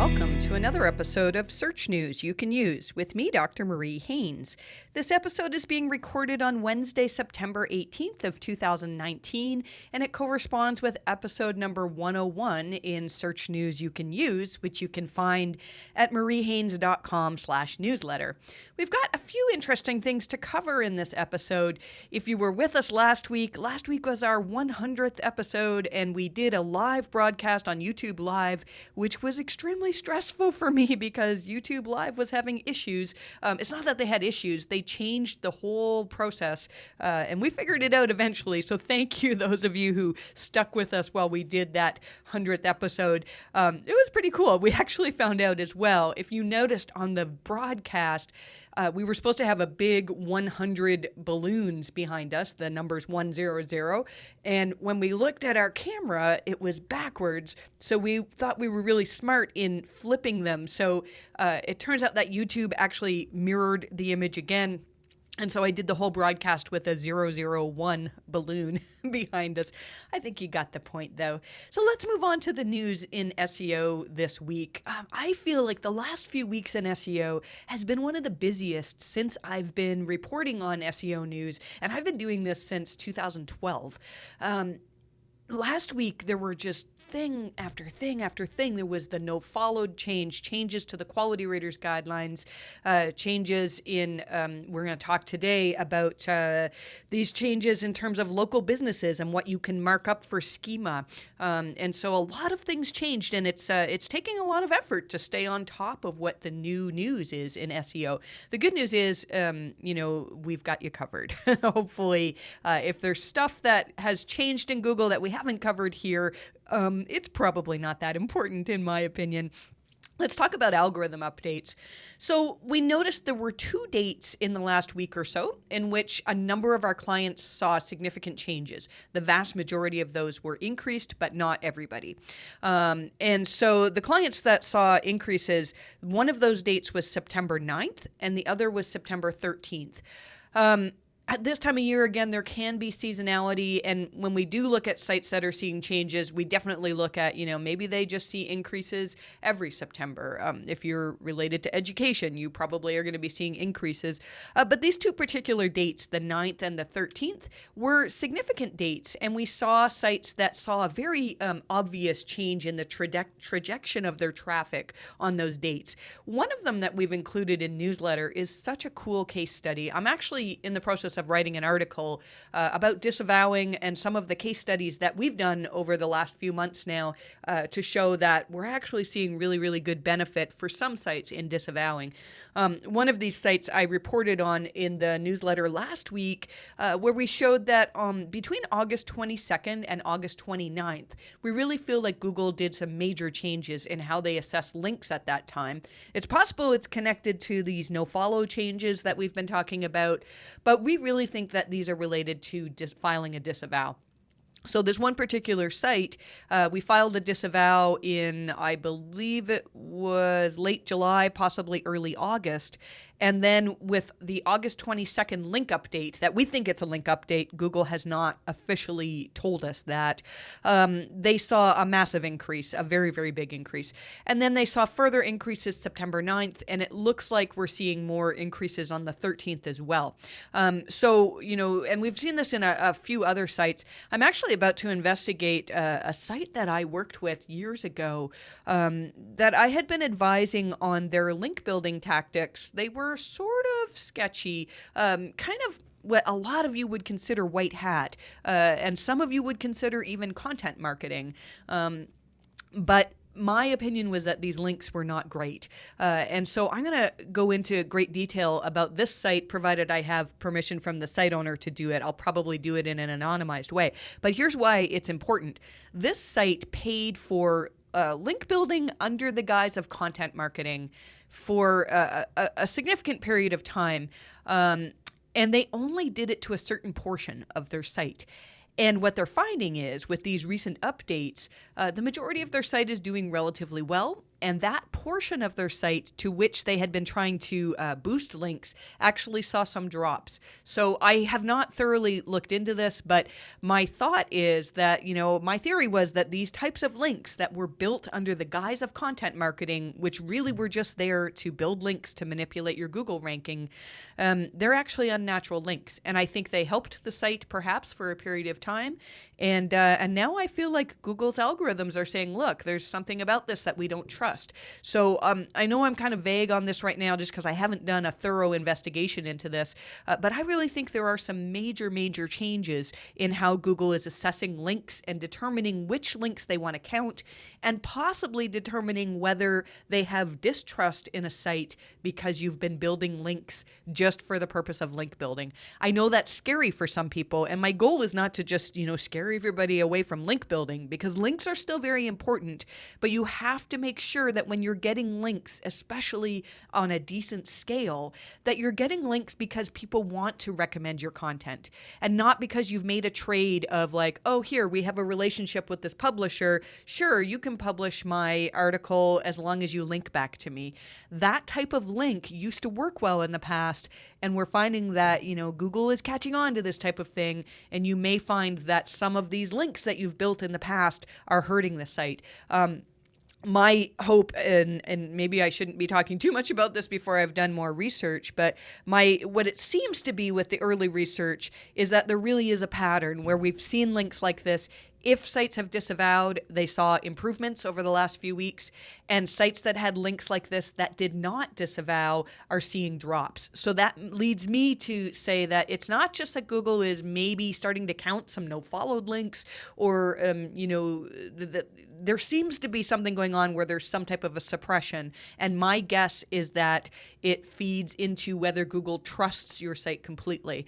welcome to another episode of Search News You Can Use with me, Dr. Marie Haynes. This episode is being recorded on Wednesday, September 18th of 2019, and it corresponds with episode number 101 in Search News You Can Use, which you can find at mariehaynes.com/newsletter. We've got a few interesting things to cover in this episode. If you were with us last week was our 100th episode, and we did a live broadcast on YouTube Live, which was extremely stressful for me because YouTube Live was having issues. It's not that they had issues, they changed the whole process, and we figured it out eventually. So thank you, those of you who stuck with us while we did that 100th episode. It was pretty cool. We actually found out as well, if you noticed on the broadcast, we were supposed to have a big 100 balloons behind us, the numbers 100, and when we looked at our camera, it was backwards, so we thought we were really smart in flipping them. So it turns out that YouTube actually mirrored the image again. And so I did the whole broadcast with a 001 balloon behind us. I think you got the point, though. So let's move on to the news in SEO this week. I feel like the last few weeks in SEO has been one of the busiest since I've been reporting on SEO news, and I've been doing this since 2012. Last week, there were just thing after thing after thing. There was the Nofollowed changes to the quality raters guidelines, changes in, we're going to talk today about these changes in terms of local businesses and what you can mark up for Schema. And so a lot of things changed, and it's taking a lot of effort to stay on top of what the new news is in SEO. The good news is, we've got you covered. Hopefully, if there's stuff that has changed in Google that we haven't covered here, it's probably not that important in my opinion. Let's talk about algorithm updates. So we noticed there were 2 dates in the last week or so in which a number of our clients saw significant changes. The vast majority of those were increased, but not everybody. And so the clients that saw increases, one of those dates was September 9th and the other was September 13th. At this time of year, again, there can be seasonality, and when we do look at sites that are seeing changes, we definitely look at, maybe they just see increases every September. If you're related to education, you probably are going to be seeing increases. But these 2 particular dates, the 9th and the 13th, were significant dates, and we saw sites that saw a very obvious change in the trajectory of their traffic on those dates. One of them that we've included in newsletter is such a cool case study. I'm actually in the process of writing an article about disavowing and some of the case studies that we've done over the last few months now to show that we're actually seeing really, really good benefit for some sites in disavowing. One of these sites I reported on in the newsletter last week where we showed that between August 22nd and August 29th, we really feel like Google did some major changes in how they assess links at that time. It's possible it's connected to these nofollow changes that we've been talking about, but we really think that these are related to filing a disavow. So there's one particular site, we filed a disavow in, I believe it was late July, possibly early August. And then with the August 22nd link update, that we think it's a link update, Google has not officially told us that, they saw a massive increase, a very, very big increase. And then they saw further increases September 9th, and it looks like we're seeing more increases on the 13th as well. And we've seen this in a few other sites. I'm actually about to investigate a site that I worked with years ago that I had been advising on their link building tactics. They were sort of sketchy, kind of what a lot of you would consider white hat, and some of you would consider even content marketing. But my opinion was that these links were not great. And so I'm going to go into great detail about this site, provided I have permission from the site owner to do it. I'll probably do it in an anonymized way. But here's why it's important. This site paid for link building under the guise of content marketing for a significant period of time. And they only did it to a certain portion of their site. And what they're finding is, with these recent updates, the majority of their site is doing relatively well, And that portion of their site to which they had been trying to boost links actually saw some drops. So I have not thoroughly looked into this, but my thought is that, my theory was that these types of links that were built under the guise of content marketing, which really were just there to build links to manipulate your Google ranking, they're actually unnatural links. And I think they helped the site perhaps for a period of time. And now I feel like Google's algorithms are saying, look, there's something about this that we don't trust. So I know I'm kind of vague on this right now just because I haven't done a thorough investigation into this, but I really think there are some major, major changes in how Google is assessing links and determining which links they want to count, and possibly determining whether they have distrust in a site because you've been building links just for the purpose of link building. I know that's scary for some people, and my goal is not to just, scare everybody away from link building, because links are still very important, but you have to make sure that when you're getting links, especially on a decent scale, that you're getting links because people want to recommend your content, and not because you've made a trade of like, oh, here, we have a relationship with this publisher. Sure, you can publish my article as long as you link back to me. That type of link used to work well in the past, and we're finding that, Google is catching on to this type of thing, and you may find that some of these links that you've built in the past are hurting the site. My hope, and maybe I shouldn't be talking too much about this before I've done more research, but what it seems to be with the early research is that there really is a pattern where we've seen links like this. If sites have disavowed, they saw improvements over the last few weeks, and sites that had links like this that did not disavow are seeing drops. So that leads me to say that it's not just that Google is maybe starting to count some nofollowed links, or, there seems to be something going on where there's some type of a suppression. And my guess is that it feeds into whether Google trusts your site completely.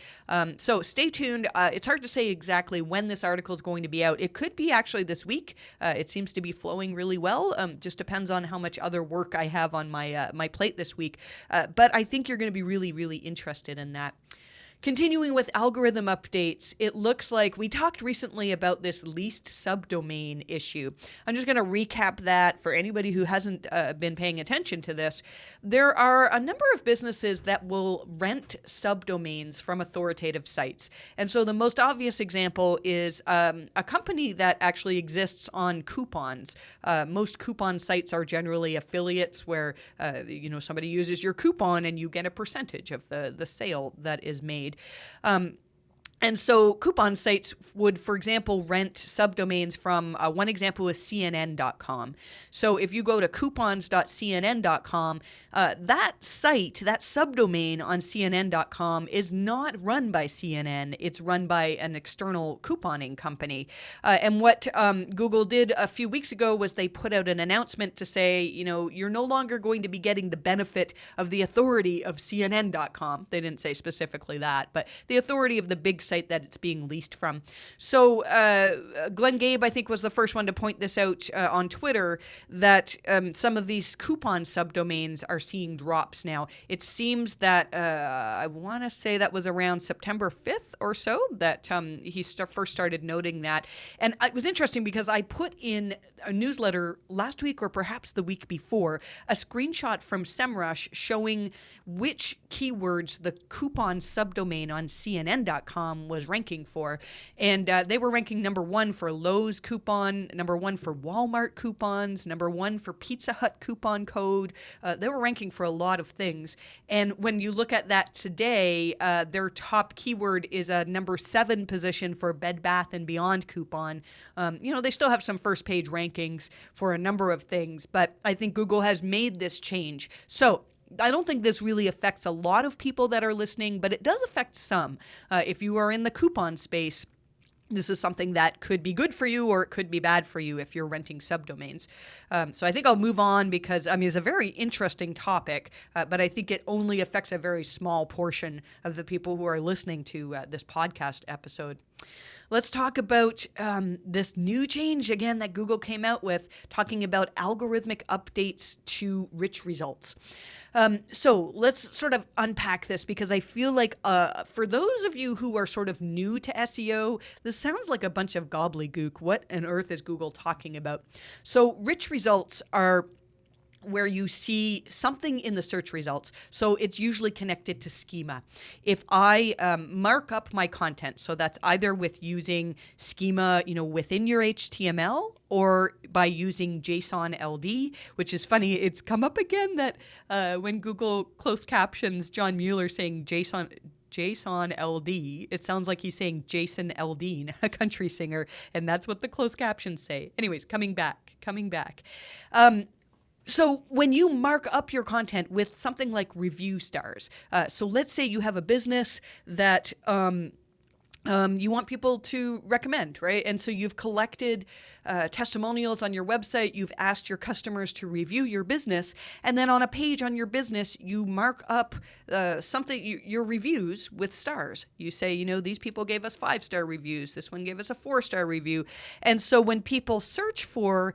So stay tuned. It's hard to say exactly when this article is going to be out. It could be actually this week. It seems to be flowing really well. Just depends on how much other work I have on my plate this week. But I think you're going to be really, really interested in that. Continuing with algorithm updates, it looks like we talked recently about this leased subdomain issue. I'm just going to recap that for anybody who hasn't been paying attention to this. There are a number of businesses that will rent subdomains from authoritative sites. And so the most obvious example is a company that actually exists on coupons. Most coupon sites are generally affiliates where somebody uses your coupon and you get a percentage of the sale that is made. And so coupon sites would, for example, rent subdomains from, one example is CNN.com. So if you go to coupons.cnn.com, that site, that subdomain on CNN.com is not run by CNN. It's run by an external couponing company. And what Google did a few weeks ago was they put out an announcement to say, you're no longer going to be getting the benefit of the authority of CNN.com. They didn't say specifically that, but the authority of the big site that it's being leased from. So Glenn Gabe, I think, was the first one to point this out on Twitter, that some of these coupon subdomains are seeing drops now. It seems that I want to say that was around September 5th or so that he first started noting that. And it was interesting because I put in a newsletter last week or perhaps the week before a screenshot from SEMrush showing which keywords the coupon subdomain on CNN.com was ranking for. And they were ranking number 1 for Lowe's coupon, number 1 for Walmart coupons, number 1 for Pizza Hut coupon code. They were ranking for a lot of things. And when you look at that today, their top keyword is a number 7 position for Bed Bath & Beyond coupon. They still have some first page rankings for a number of things, but I think Google has made this change. So I don't think this really affects a lot of people that are listening, but it does affect some. If you are in the coupon space, this is something that could be good for you or it could be bad for you if you're renting subdomains. So I think I'll move on because, it's a very interesting topic, but I think it only affects a very small portion of the people who are listening to this podcast episode. Let's talk about this new change again that Google came out with, talking about algorithmic updates to rich results. So let's sort of unpack this because I feel like for those of you who are sort of new to SEO, this sounds like a bunch of gobbledygook. What on earth is Google talking about? So rich results are where you see something in the search results. So it's usually connected to Schema. If I mark up my content, so that's either with using Schema, within your HTML or by using JSON LD, which is funny. It's come up again that when Google closed captions John Mueller saying JSON LD, it sounds like he's saying Jason Aldean, a country singer, and that's what the closed captions say. Anyways, coming back. So when you mark up your content with something like review stars, so let's say you have a business that you want people to recommend, right? And so you've collected testimonials on your website, you've asked your customers to review your business, and then on a page on your business, you mark up your reviews with stars. You say, these people gave us 5-star reviews, this one gave us a 4-star review. And so when people search for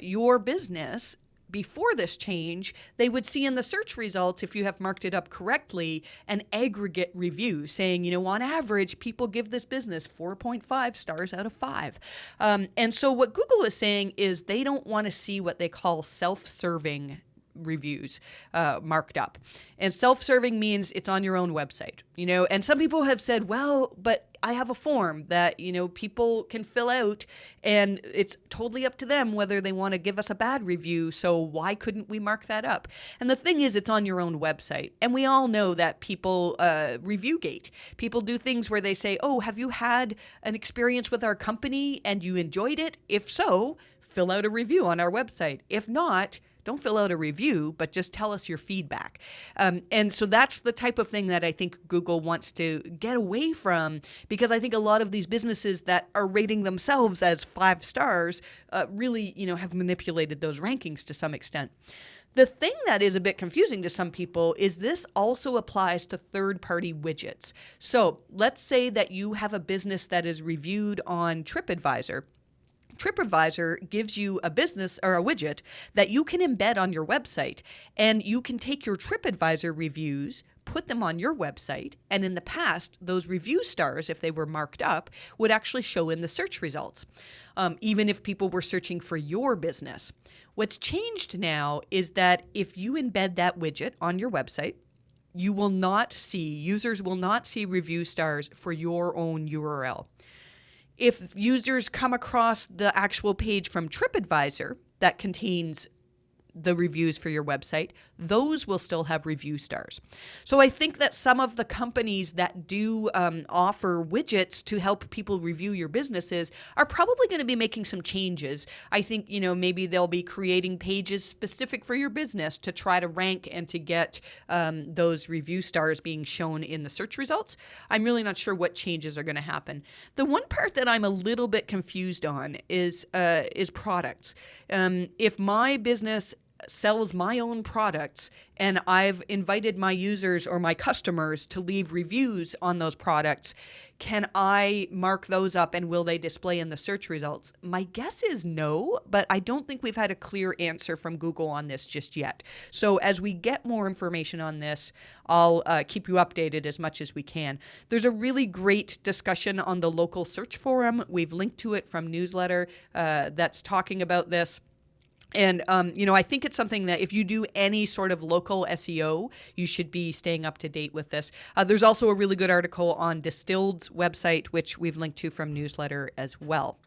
your business, before this change, they would see in the search results, if you have marked it up correctly, an aggregate review saying, on average, people give this business 4.5 stars out of 5. And so what Google is saying is they don't want to see what they call self-serving reviews marked up. And self-serving means it's on your own website, and some people have said, well, but I have a form that, people can fill out and it's totally up to them whether they want to give us a bad review. So why couldn't we mark that up? And the thing is, it's on your own website. And we all know that people review gate. People do things where they say, oh, have you had an experience with our company and you enjoyed it? If so, fill out a review on our website. If not, don't fill out a review, but just tell us your feedback. And so that's the type of thing that I think Google wants to get away from, because I think a lot of these businesses that are rating themselves as 5 stars really, have manipulated those rankings to some extent. The thing that is a bit confusing to some people is this also applies to third-party widgets. So let's say that you have a business that is reviewed on TripAdvisor. TripAdvisor gives you a business or a widget that you can embed on your website, and you can take your TripAdvisor reviews, put them on your website, and in the past, those review stars, if they were marked up, would actually show in the search results, even if people were searching for your business. What's changed now is that if you embed that widget on your website, users will not see review stars for your own URL. If users come across the actual page from TripAdvisor that contains the reviews for your website, those will still have review stars. So I think that some of the companies that do offer widgets to help people review your businesses are probably going to be making some changes. I think, maybe they'll be creating pages specific for your business to try to rank and to get those review stars being shown in the search results. I'm really not sure what changes are going to happen. The one part that I'm a little bit confused on is products. If my business sells my own products and I've invited my users or my customers to leave reviews on those products, can I mark those up and will they display in the search results? My guess is no, but I don't think we've had a clear answer from Google on this just yet. So as we get more information on this, I'll keep you updated as much as we can. There's a really great discussion on the local search forum. We've linked to it from newsletter that's talking about this. And, I think it's something that if you do any sort of local SEO, you should be staying up to date with this. There's also a really good article on Distilled's website, which we've linked to from newsletter as well.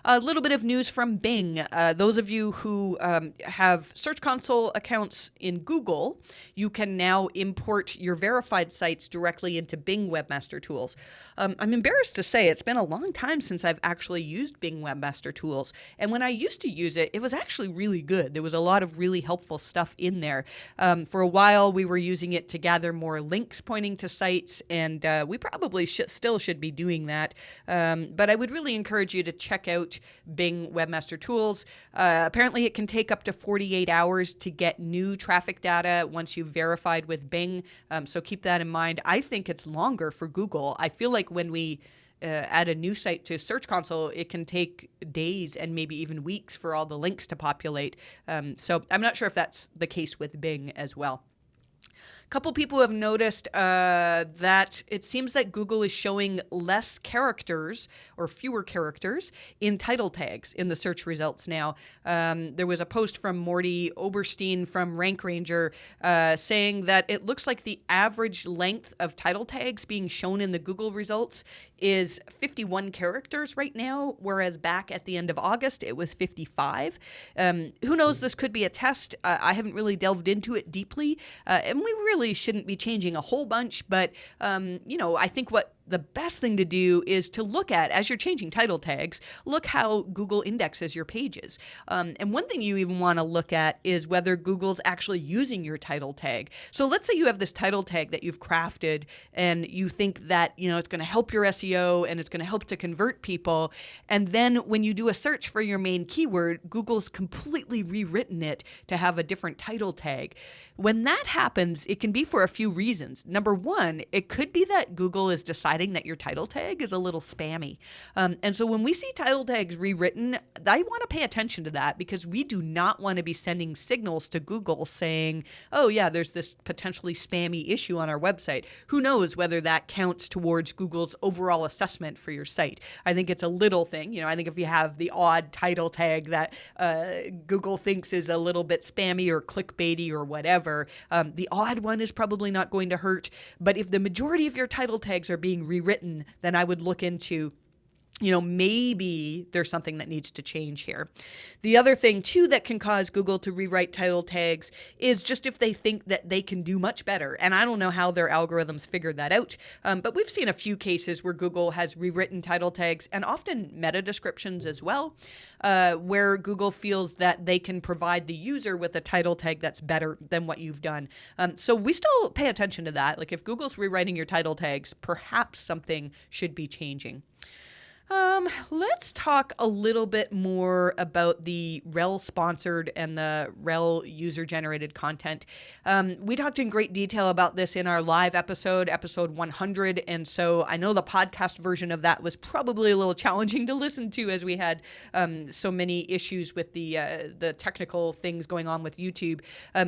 A little bit of news from Bing. Those of you who have Search Console accounts in Google, you can now import your verified sites directly into Bing Webmaster Tools. I'm embarrassed to say it's been a long time since I've actually used Bing Webmaster Tools. And when I used to use it, it was actually really good. There was a lot of really helpful stuff in there. For a while, we were using it to gather more links pointing to sites, and we probably still should be doing that. But I would really encourage you to check out Bing Webmaster Tools. Apparently, it can take up to 48 hours to get new traffic data once you've verified with Bing. So keep that in mind. I think it's longer for Google. I feel like when we add a new site to Search Console, it can take days and maybe even weeks for all the links to populate. So I'm not sure if that's the case with Bing as well. couple people have noticed that it seems that Google is showing less characters or fewer characters in title tags in the search results now. There was a post from Morty Oberstein from Rank Ranger saying that it looks like the average length of title tags being shown in the Google results is 51 characters right now, whereas back at the end of August, it was 55. Who knows? This could be a test. I haven't really delved into it deeply, and we really shouldn't be changing a whole bunch, but, I think what the best thing to do is to look at, as you're changing title tags, look how Google indexes your pages. And one thing you even want to look at is whether Google's actually using your title tag. So let's say you have this title tag that you've crafted and you think that, it's going to help your SEO and it's going to help to convert people. And then when you do a search for your main keyword, Google's completely rewritten it to have a different title tag. When that happens, it can be for a few reasons. Number one, it could be that Google is deciding that your title tag is a little spammy. And so when we see title tags rewritten, I want to pay attention to that because we do not want to be sending signals to Google saying, oh yeah, there's this potentially spammy issue on our website. Who knows whether that counts towards Google's overall assessment for your site. I think it's a little thing. I think if you have the odd title tag that Google thinks is a little bit spammy or clickbaity or whatever, the odd one is probably not going to hurt. But if the majority of your title tags are being rewritten, then I would look into maybe there's something that needs to change here. The other thing, too, that can cause Google to rewrite title tags is just if they think that they can do much better. And I don't know how their algorithms figure that out, but we've seen a few cases where Google has rewritten title tags and often meta descriptions as well, where Google feels that they can provide the user with a title tag that's better than what you've done. So we still pay attention to that. Like if Google's rewriting your title tags, perhaps something should be changing. Let's talk a little bit more about the rel sponsored and the rel user generated content. We talked in great detail about this in our live episode 100. And so I know the podcast version of that was probably a little challenging to listen to as we had so many issues with the technical things going on with YouTube.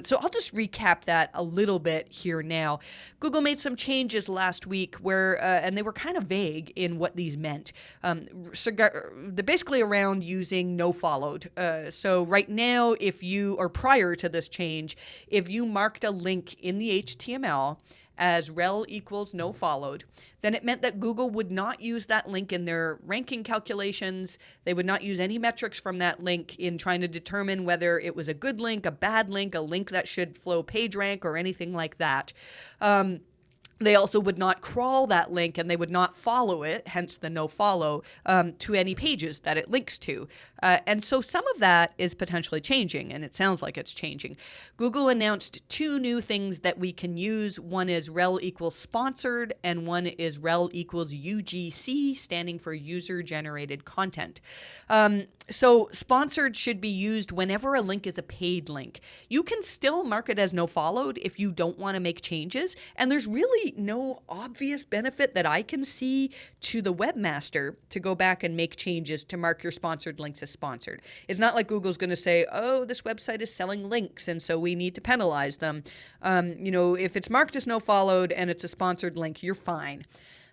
So I'll just recap that a little bit here now. Google made some changes last week where, and they were kind of vague in what these meant. They're basically around using Nofollowed. So right now, or prior to this change, if you marked a link in the HTML as rel equals Nofollowed, then it meant that Google would not use that link in their ranking calculations. They would not use any metrics from that link in trying to determine whether it was a good link, a bad link, a link that should flow PageRank, or anything like that. They also would not crawl that link and they would not follow it, hence the nofollow, to any pages that it links to. And so some of that is potentially changing, and it sounds like it's changing. Google announced two new things that we can use. One is rel equals sponsored, and one is rel equals UGC, standing for user generated content. So sponsored should be used whenever a link is a paid link. You can still mark it as nofollowed if you don't want to make changes, and there's really no obvious benefit that I can see to the webmaster to go back and make changes to mark your sponsored links as sponsored. It's not like Google's going to say, oh, this website is selling links and so we need to penalize them. If it's marked as nofollowed and it's a sponsored link, you're fine.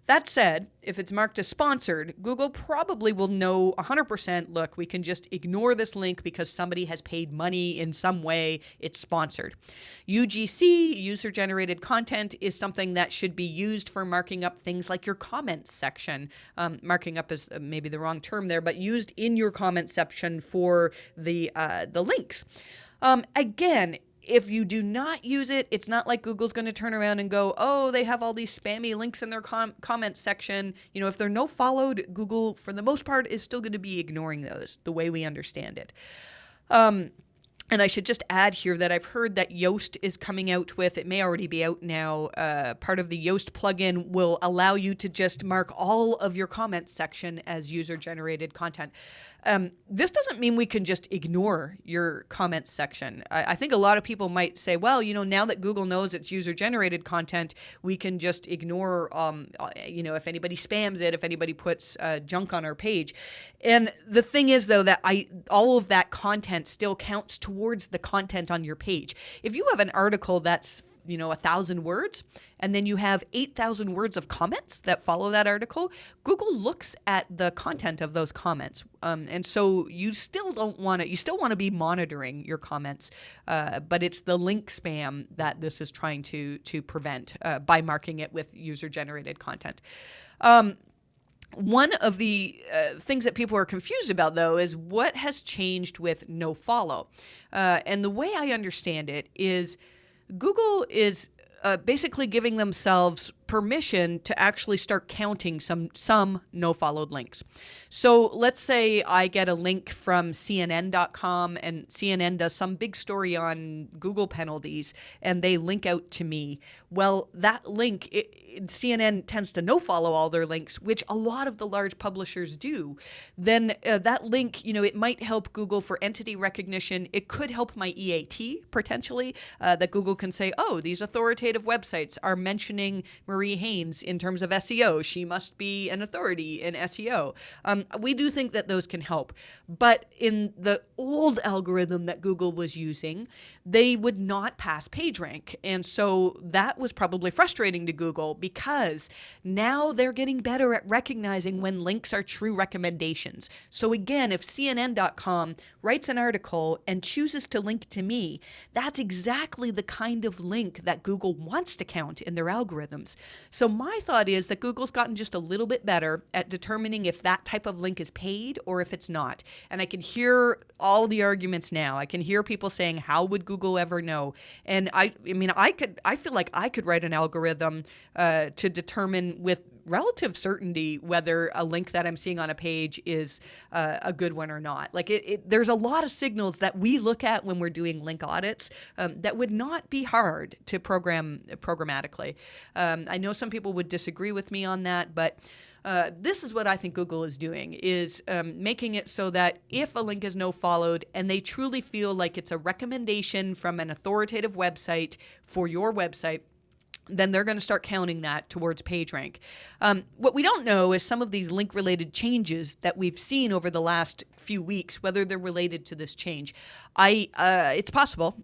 That said, if it's marked as sponsored, Google probably will know 100%, look, we can just ignore this link because somebody has paid money in some way, it's sponsored. UGC, user-generated content, is something that should be used for marking up things like your comments section. Marking up is maybe the wrong term there, but used in your comments section for the links. Again, if you do not use it, it's not like Google's going to turn around and go, oh, they have all these spammy links in their comment section. If they're nofollowed, Google, for the most part, is still going to be ignoring those the way we understand it. And I should just add here that I've heard that Yoast is coming out with, it may already be out now, part of the Yoast plugin will allow you to just mark all of your comments section as user-generated content. This doesn't mean we can just ignore your comments section. I think a lot of people might say, well, now that Google knows it's user-generated content, we can just ignore, if anybody spams it, if anybody puts junk on our page. And the thing is, though, that all of that content still counts towards the content on your page. If you have an article that's 1,000 words, and then you have 8,000 words of comments that follow that article, Google looks at the content of those comments. And so you still want to be monitoring your comments, but it's the link spam that this is trying to prevent by marking it with user-generated content. One of the things that people are confused about, though, is what has changed with nofollow. And the way I understand it is Google is basically giving themselves permission to actually start counting some nofollowed links. So let's say I get a link from CNN.com and CNN does some big story on Google penalties and they link out to me. Well, that link, CNN tends to nofollow all their links, which a lot of the large publishers do. Then that link, it might help Google for entity recognition. It could help my EAT potentially, that Google can say, oh, these authoritative websites are mentioning Marie Haynes in terms of SEO. She must be an authority in SEO. We do think that those can help. But in the old algorithm that Google was using, they would not pass PageRank. And so that was probably frustrating to Google because now they're getting better at recognizing when links are true recommendations. So again, if CNN.com writes an article and chooses to link to me, that's exactly the kind of link that Google wants to count in their algorithms. So my thought is that Google's gotten just a little bit better at determining if that type of link is paid or if it's not. And I can hear all the arguments now. I can hear people saying, how would Google ever know? And I feel like I could write an algorithm to determine with relative certainty whether a link that I'm seeing on a page is a good one or not. Like there's a lot of signals that we look at when we're doing link audits that would not be hard to program programmatically. I know some people would disagree with me on that, but this is what I think Google is doing, is making it so that if a link is nofollowed and they truly feel like it's a recommendation from an authoritative website for your website, then they're going to start counting that towards PageRank. What we don't know is some of these link-related changes that we've seen over the last few weeks, whether they're related to this change. It's possible,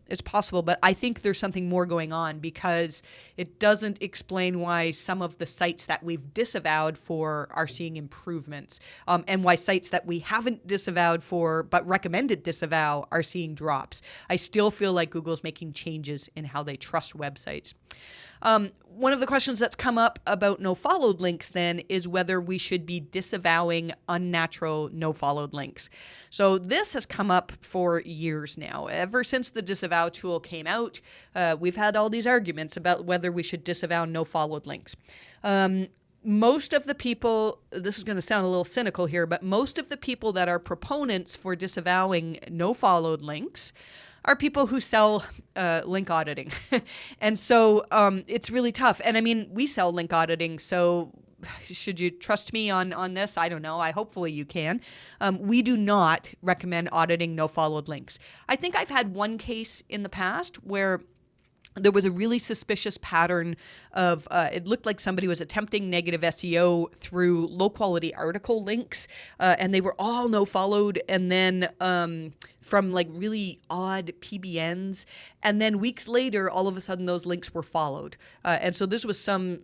but I think there's something more going on because it doesn't explain why some of the sites that we've disavowed for are seeing improvements, and why sites that we haven't disavowed for but recommended disavow are seeing drops. I still feel like Google's making changes in how they trust websites. One of the questions that's come up about nofollowed links then is whether we should be disavowing unnatural nofollowed links. So this has come up for years now. Ever since the disavow tool came out, we've had all these arguments about whether we should disavow nofollowed links. Most of the people, this is going to sound a little cynical here, but most of the people that are proponents for disavowing nofollowed links are people who sell link auditing. And so it's really tough. And I mean, we sell link auditing, so should you trust me on this? I don't know. Hopefully you can. We do not recommend auditing nofollowed links. I think I've had one case in the past where there was a really suspicious pattern of, it looked like somebody was attempting negative SEO through low-quality article links, and they were all nofollowed, and then from like really odd PBNs, and then weeks later, all of a sudden, those links were followed. And so this was some,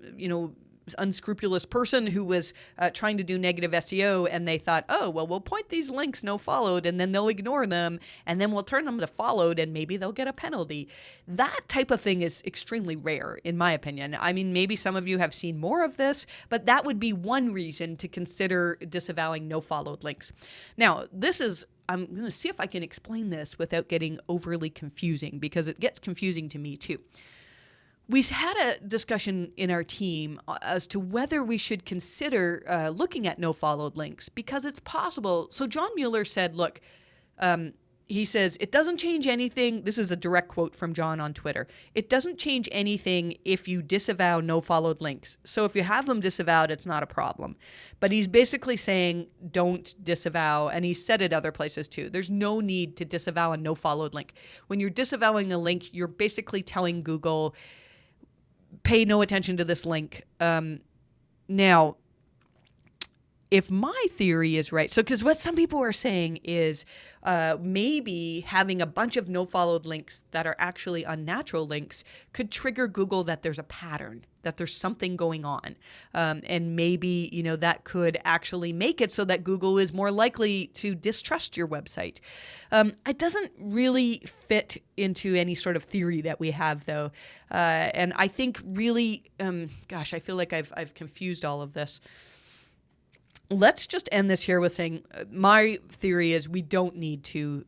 unscrupulous person who was trying to do negative SEO, and they thought, oh, well, we'll point these links nofollowed, and then they'll ignore them, and then we'll turn them to followed, and maybe they'll get a penalty. That type of thing is extremely rare, in my opinion. I mean, maybe some of you have seen more of this, but that would be one reason to consider disavowing nofollowed links. Now, I'm going to see if I can explain this without getting overly confusing, because it gets confusing to me too. We had a discussion in our team as to whether we should consider looking at nofollowed links, because it's possible. So John Mueller said, look, he says, it doesn't change anything. This is a direct quote from John on Twitter. It doesn't change anything if you disavow nofollowed links. So if you have them disavowed, it's not a problem. But he's basically saying don't disavow, and he said it other places too. There's no need to disavow a nofollowed link. When you're disavowing a link, you're basically telling Google, pay no attention to this link. Now, if my theory is right, so because what some people are saying is maybe having a bunch of no-followed links that are actually unnatural links could trigger Google that there's a pattern, that there's something going on. And maybe, that could actually make it so that Google is more likely to distrust your website. It doesn't really fit into any sort of theory that we have, though. And I think really, I feel like I've confused all of this. Let's just end this here with saying my theory is we don't need to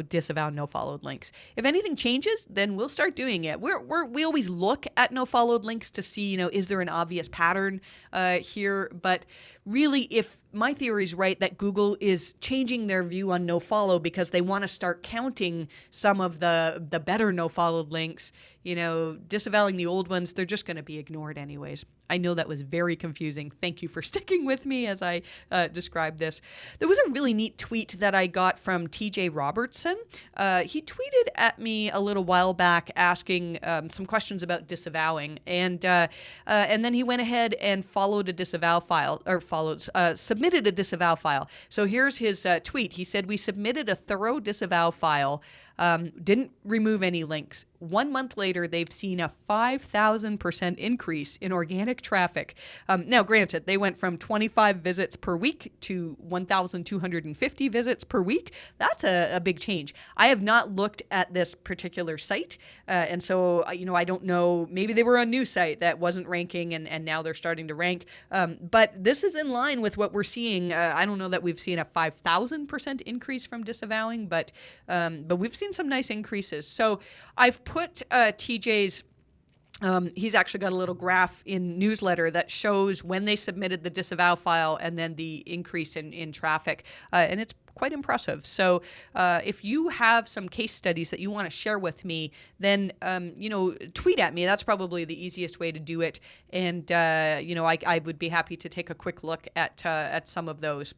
disavow no-followed links. If anything changes, then we'll start doing it. We always look at no-followed links to see, is there an obvious pattern here? But really, if my theory is right that Google is changing their view on nofollow because they want to start counting some of the better no-followed links, disavowing the old ones, they're just going to be ignored anyways. I know that was very confusing. Thank you for sticking with me as I described this. There was a really neat tweet that I got from TJ Robertson. He tweeted at me a little while back asking some questions about disavowing, and then he went ahead and submitted a disavow file. So here's his tweet. He said, "We submitted a thorough disavow file. Didn't remove any links. 1 month later, they've seen a 5,000% increase in organic traffic." Now, granted, they went from 25 visits per week to 1,250 visits per week. That's a big change. I have not looked at this particular site, and so, I don't know. Maybe they were a new site that wasn't ranking, and now they're starting to rank. But this is in line with what we're seeing. I don't know that we've seen a 5,000% increase from disavowing, but we've seen some nice increases. So I've put TJ's, he's actually got a little graph in newsletter that shows when they submitted the disavow file and then the increase in traffic. And it's quite impressive. So if you have some case studies that you want to share with me, then, tweet at me. That's probably the easiest way to do it. And, I would be happy to take a quick look at some of those.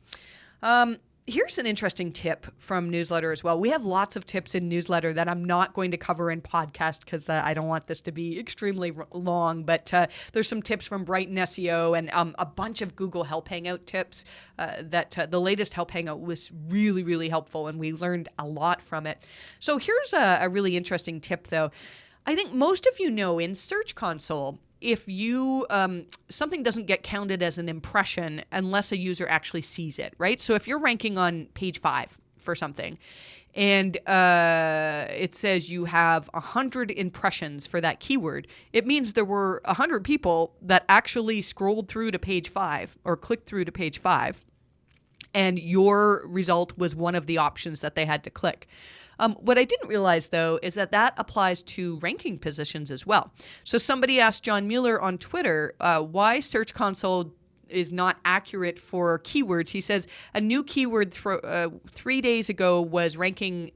Here's an interesting tip from newsletter as well. We have lots of tips in newsletter that I'm not going to cover in podcast because I don't want this to be extremely long, but there's some tips from Brighton SEO and a bunch of Google Help Hangout tips that the latest Help Hangout was really, really helpful, and we learned a lot from it. So here's a really interesting tip, though. I think most of you know in Search Console, if you something doesn't get counted as an impression unless a user actually sees it, right? So if you're ranking on page 5 for something and it says you have 100 impressions for that keyword, it means there were 100 people that actually scrolled through to page 5 or clicked through to page 5, and your result was one of the options that they had to click. What I didn't realize, though, is that applies to ranking positions as well. So somebody asked John Mueller on Twitter why Search Console is not accurate for keywords. He says a new keyword 3 days ago was ranking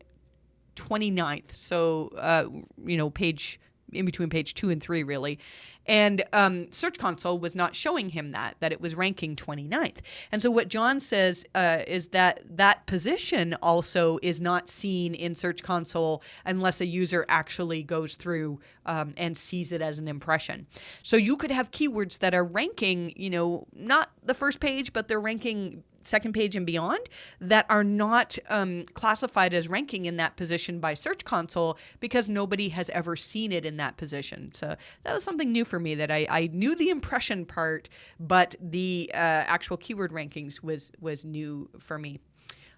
29th. So, page in between page 2 and 3, really. And Search Console was not showing him that it was ranking 29th. And so what John says is that position also is not seen in Search Console unless a user actually goes through and sees it as an impression. So you could have keywords that are ranking, not the first page, but they're ranking second page and beyond that are not classified as ranking in that position by Search Console because nobody has ever seen it in that position. So that was something new for me, that I knew the impression part, but the actual keyword rankings was new for me.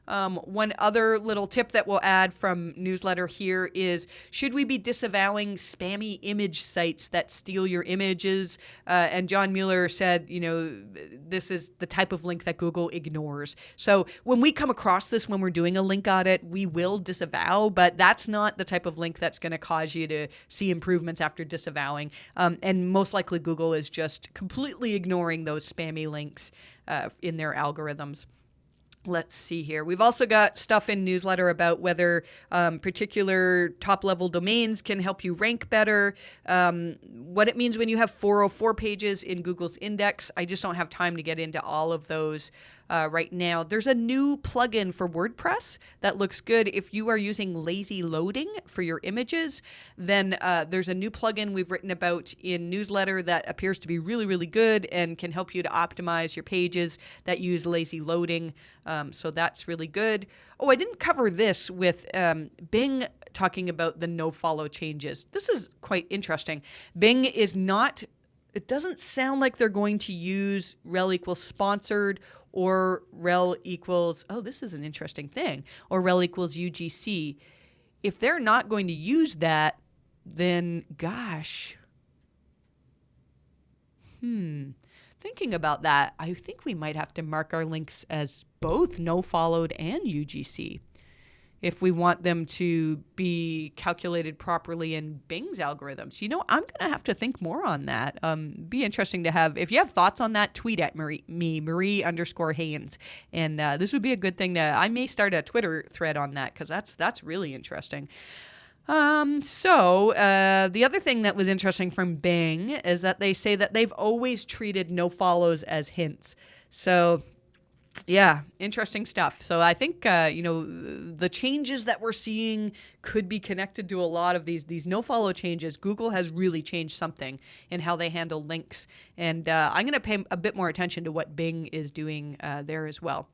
One other little tip that we'll add from newsletter here is, should we be disavowing spammy image sites that steal your images? And John Mueller said, this is the type of link that Google ignores. So when we come across this, when we're doing a link audit, we will disavow, but that's not the type of link that's going to cause you to see improvements after disavowing. And most likely Google is just completely ignoring those spammy links in their algorithms. Let's see here. We've also got stuff in newsletter about whether particular top-level domains can help you rank better, what it means when you have 404 pages in Google's index. I just don't have time to get into all of those right now. There's a new plugin for WordPress that looks good. If you are using lazy loading for your images, then there's a new plugin we've written about in newsletter that appears to be really, really good and can help you to optimize your pages that use lazy loading. So that's really good. Oh, I didn't cover this with Bing talking about the nofollow changes. This is quite interesting. Bing is not, it doesn't sound like they're going to use rel equals sponsored or rel equals, oh, this is an interesting thing, or rel equals UGC. If they're not going to use that, then gosh. Thinking about that, I think we might have to mark our links as both nofollowed and UGC if we want them to be calculated properly in Bing's algorithms. You know, I'm going to have to think more on that. Be interesting to have. If you have thoughts on that, tweet at Marie_Haynes. And this would be a good thing to, I may start a Twitter thread on that because that's really interesting. So the other thing that was interesting from Bing is that they say that they've always treated nofollows as hints. So yeah, interesting stuff. So I think, the changes that we're seeing could be connected to a lot of these nofollow changes. Google has really changed something in how they handle links. And I'm going to pay a bit more attention to what Bing is doing there as well.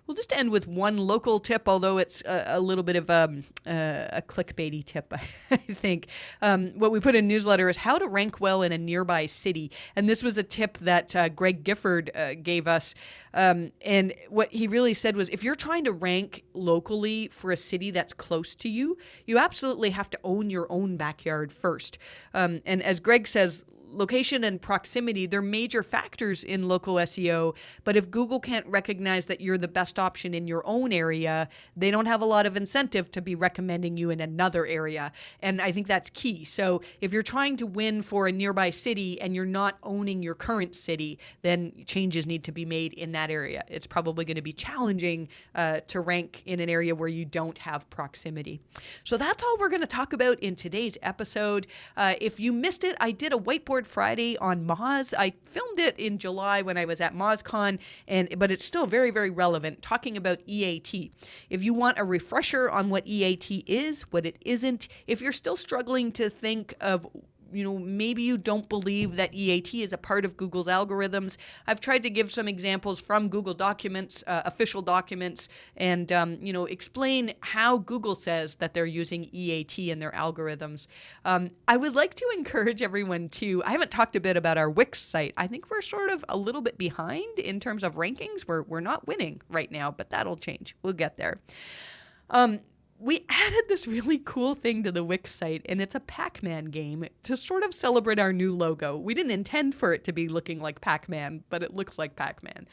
We'll just end with one local tip, although it's a little bit of a clickbaity tip, I think. What we put in newsletter is how to rank well in a nearby city. And this was a tip that Greg Gifford gave us. And what he really said was, if you're trying to rank locally for a city that's close to you, you absolutely have to own your own backyard first. And as Greg says, location and proximity, they're major factors in local SEO, but if Google can't recognize that you're the best option in your own area, they don't have a lot of incentive to be recommending you in another area. And I think that's key. So if you're trying to win for a nearby city and you're not owning your current city, then changes need to be made in that area. It's probably going to be challenging to rank in an area where you don't have proximity. So that's all we're going to talk about in today's episode. If you missed it, I did a whiteboard Friday on Moz. I filmed it in July when I was at MozCon, but it's still very, very relevant, talking about EAT. If you want a refresher on what EAT is, what it isn't, if you're still struggling to think of maybe you don't believe that EAT is a part of Google's algorithms, I've tried to give some examples from Google documents, official documents, and, explain how Google says that they're using EAT in their algorithms. I would like to encourage everyone I haven't talked a bit about our Wix site. I think we're sort of a little bit behind in terms of rankings. We're not winning right now, but that'll change. We'll get there. We added this really cool thing to the Wix site, and it's a Pac-Man game to sort of celebrate our new logo. We didn't intend for it to be looking like Pac-Man, but it looks like Pac-Man.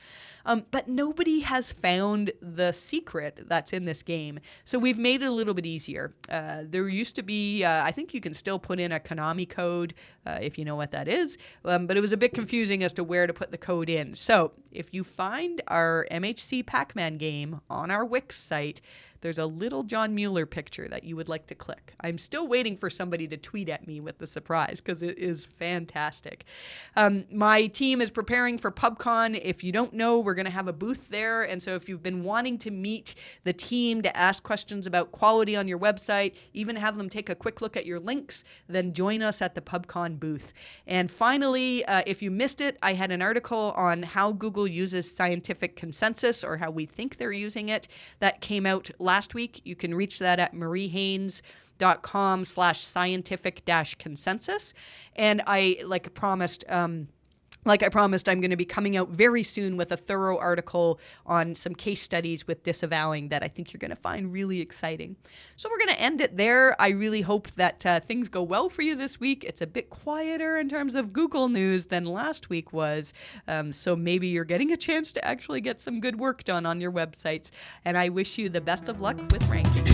But nobody has found the secret that's in this game, so we've made it a little bit easier. There used to be, I think you can still put in a Konami code if you know what that is, but it was a bit confusing as to where to put the code in. So if you find our MHC Pac-Man game on our Wix site, there's a little John Mueller picture that you would like to click. I'm still waiting for somebody to tweet at me with the surprise because it is fantastic. My team is preparing for PubCon. If you don't know, we're going to have a booth there. And so if you've been wanting to meet the team to ask questions about quality on your website, even have them take a quick look at your links, then join us at the PubCon booth. And finally, if you missed it, I had an article on how Google uses scientific consensus, or how we think they're using it, that came out last week. You can reach that at mariehaynes.com/scientific-consensus. And like I promised, I'm going to be coming out very soon with a thorough article on some case studies with disavowing that I think you're going to find really exciting. So we're going to end it there. I really hope that things go well for you this week. It's a bit quieter in terms of Google news than last week was. So maybe you're getting a chance to actually get some good work done on your websites. And I wish you the best of luck with ranking.